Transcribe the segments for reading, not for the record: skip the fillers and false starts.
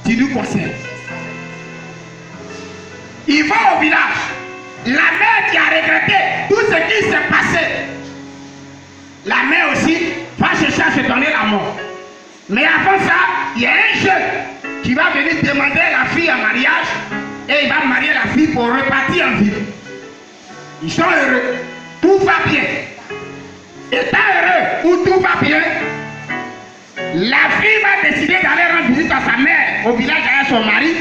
tu nous conseilles. Il va au village. La mère qui a regretté tout ce qui s'est passé. La mère aussi va chercher à se donner la mort. Mais avant ça, il y a un jeune qui va venir demander la fille en mariage et il va marier la fille pour repartir en ville. Ils sont heureux, tout va bien. Étant heureux où tout va bien, la fille va décider d'aller rendre visite à sa mère au village avec son mari.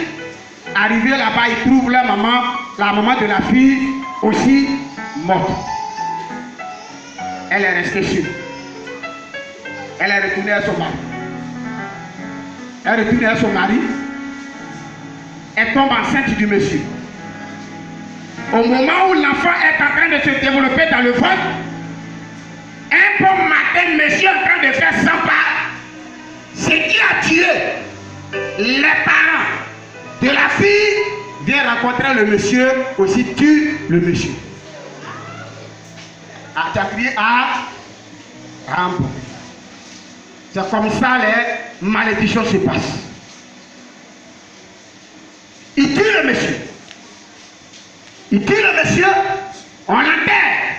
Arrivé là-bas, il trouve la maman de la fille aussi morte. Elle est restée seule. Elle est retournée à son mari. Elle est retournée à son mari. Elle tombe enceinte du monsieur. Au moment où l'enfant est en train de se développer dans le ventre, un bon matin, monsieur est en train de faire 100 pas. Ce qui a tué les parents de la fille vient rencontrer le monsieur, aussi tue le monsieur. Ah, tu as crié c'est comme ça les malédictions se passent. Il tue le monsieur. Il tue le monsieur, on l'enterre.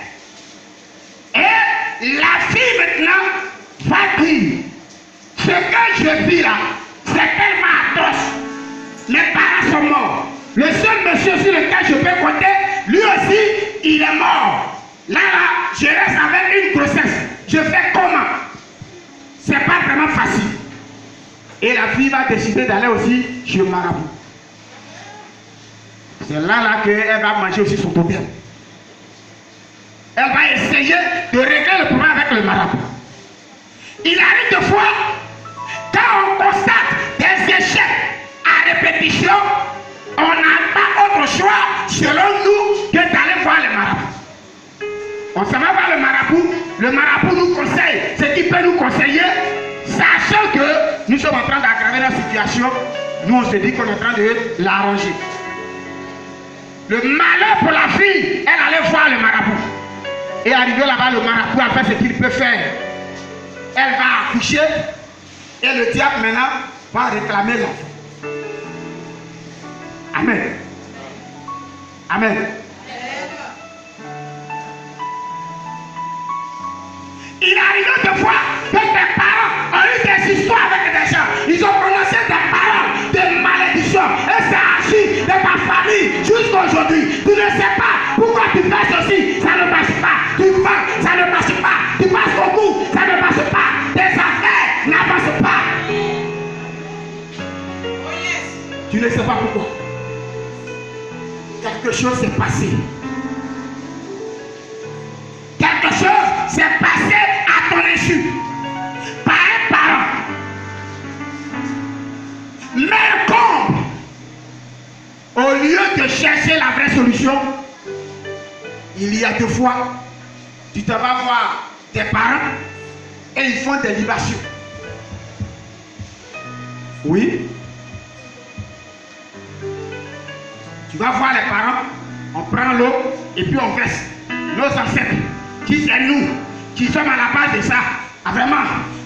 Et la fille maintenant va dire, ce que je vis là, c'est tellement atroce. Mes parents sont morts. Le seul monsieur sur lequel je peux compter, lui aussi, il est mort. Là, je reste avec une grossesse. Je fais comment? C'est pas vraiment facile. Et la fille va décider d'aller aussi chez le marabout. C'est là qu'elle va manger aussi son totem. Elle va essayer de régler le problème avec le marabout. Il arrive des fois, quand on constate des échecs à répétition, on n'a pas autre choix, selon nous, que d'aller voir le marabout. On s'en va voir le marabout nous conseille ce qu'il peut nous conseiller, sachant que nous sommes en train d'aggraver la situation, nous on se dit qu'on est en train de l'arranger. Le malheur pour la fille, elle allait voir le marabout. Et arrivé là-bas, le marabout a fait ce qu'il peut faire. Elle va accoucher et le diable maintenant va réclamer l'enfant. Amen. Amen. Il arrive des fois que tes parents ont eu des histoires avec des gens. Ils ont prononcé des paroles de malédiction. Et ça agit de ta famille jusqu'à aujourd'hui. Tu ne sais pas pourquoi tu fais ceci. Ça ne passe pas. Tu vends, ça ne passe pas. Tu passes beaucoup, ça ne passe pas. Tes affaires n'avancent pas. Tu ne sais pas pourquoi. Quelque chose s'est passé. Quelque chose s'est passé à ton insu. Par un parent. Mais comme, au lieu de chercher la vraie solution, il y a deux fois, tu te vas voir tes parents et ils font des libations. Oui. Tu vas voir les parents, on prend l'eau et puis on verse. Nos ancêtres, qui c'est nous, qui sommes à la base de ça. Ah, vraiment,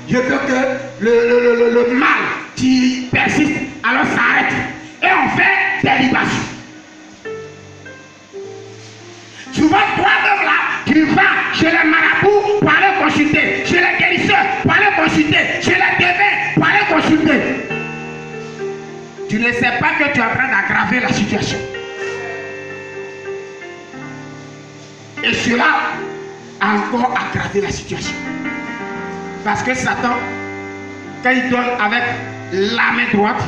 je veux que le mal qui persiste, alors s'arrête. Et on fait des libations. Souvent, toi-même là, tu vas chez les marabouts pour aller consulter, chez les guérisseurs pour aller consulter, chez les dévins pour aller consulter. Tu ne sais pas que tu es en train d'aggraver la situation. Et cela a encore aggravé la situation. Parce que Satan, quand il donne avec la main droite,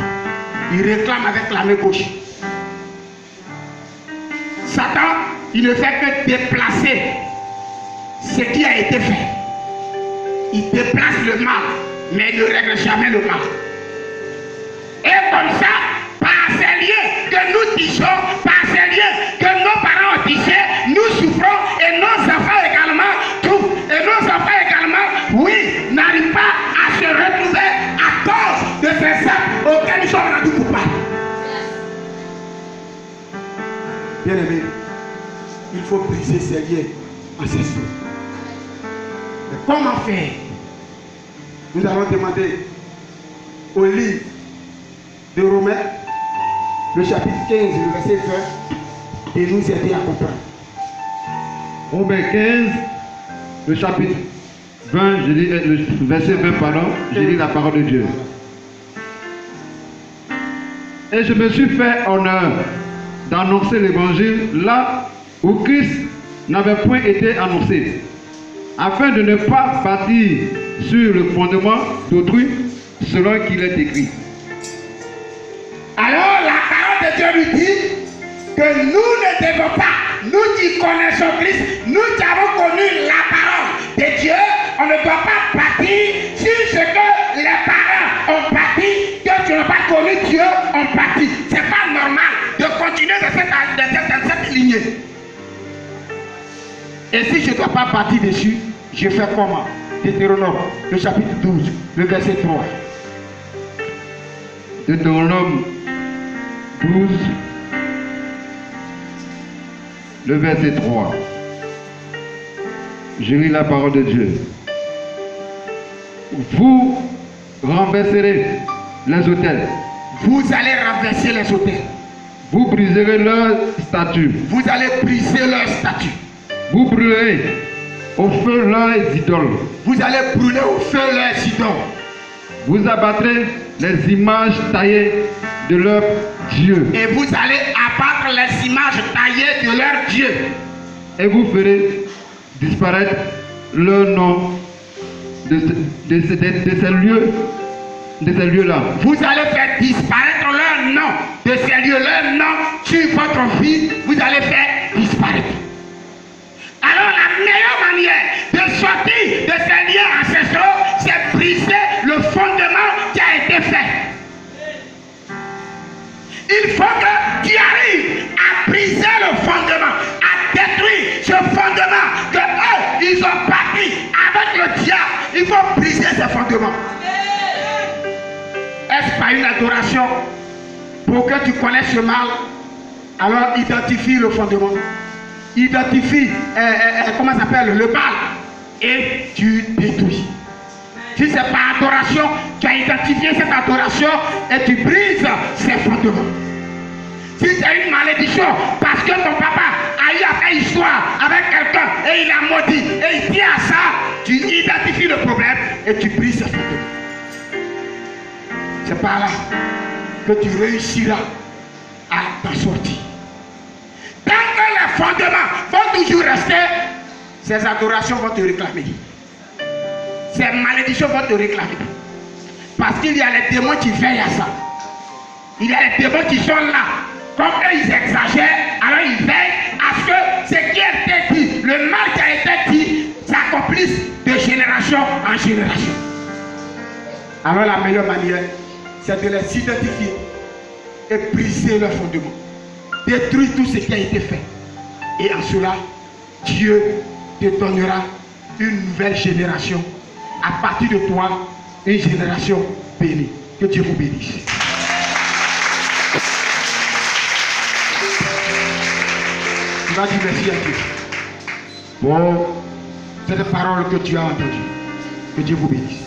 il réclame avec la main gauche. Satan, il ne fait que déplacer ce qui a été fait. Il déplace le mal, mais il ne règle jamais le mal. Et comme ça, par ces liens que nous tissons, par ces liens que nos parents ont tissés, nous souffrons et nos enfants également souffrent. Et nos enfants également, oui, n'arrivent pas à se retrouver à cause de ces actes auxquels nous sommes rendus coupables. Bien aimé, il faut briser ces liens ancestraux. Mais comment faire? Nous allons demander au livre de Romains, le chapitre 15, le verset 20, et nous aider à comprendre. Romains 15, le chapitre 20, je lis le verset 20, pardon, je lis la parole de Dieu. Et je me suis fait honneur d'annoncer l'évangile là où Christ n'avait point été annoncé, afin de ne pas bâtir sur le fondement d'autrui, selon qu'il est écrit. Alors la parole de Dieu nous dit que nous ne devons pas, nous qui connaissons Christ, nous qui avons connu la parole de Dieu, on ne doit pas bâtir sur ce que les parents ont bâti, que tu n'as pas connu Dieu ont bâti. Ce n'est pas normal de continuer de cette lignée. Et si je ne dois pas bâtir dessus, je fais comment? Deutéronome, le chapitre 12, le verset 3. Deutéronome 12, le verset 3. Je lis la parole de Dieu. Vous renverserez les autels. Vous allez renverser les autels. Vous briserez leurs statues. Vous allez briser leurs statues. Vous brûlerez au feu leurs idoles. Vous allez brûler au feu leurs idoles. Vous abattrez les images taillées de leurs dieux. Et vous allez abattre les images taillées de leurs dieux. Et vous ferez disparaître leur nom de ces lieux-là. Vous allez faire disparaître leur nom de ces lieux, leur nom sur votre vie, vous allez faire disparaître. Alors la meilleure manière de sortir de ces liens ancestraux, c'est briser le fondement qui a été fait. Il faut que tu arrives à briser le fondement, à détruire ce fondement que eux, ils ont bâti avec le diable. Il faut briser ce fondement. Est-ce pas une adoration pour que tu connaisses le mal? Alors identifie le fondement. Identifie, comment ça s'appelle, le mal. Et tu détruis. Si c'est par adoration, tu as identifié cette adoration et tu brises ses fondements. Si c'est une malédiction, parce que ton papa a eu à faire histoire avec quelqu'un et il a maudit et il tient à ça, tu identifies le problème et tu brises ses fondements. C'est par là que tu réussiras à t'en sortir. Tant que les fondements vont toujours rester, ces adorations vont te réclamer. Ces malédictions vont te réclamer. Parce qu'il y a les démons qui veillent à ça. Il y a les démons qui sont là. Comme eux, ils exagèrent, alors ils veillent à ce que ce qui a été dit, le mal qui a été dit, s'accomplisse de génération en génération. Alors la meilleure manière, c'est de les identifier et briser leurs fondements. Détruire tout ce qui a été fait. Et en cela, Dieu te donnera une nouvelle génération. À partir de toi, une génération bénie. Que Dieu vous bénisse. Tu vas dire merci à Dieu. Bon, c'est la parole que tu as entendue. Que Dieu vous bénisse.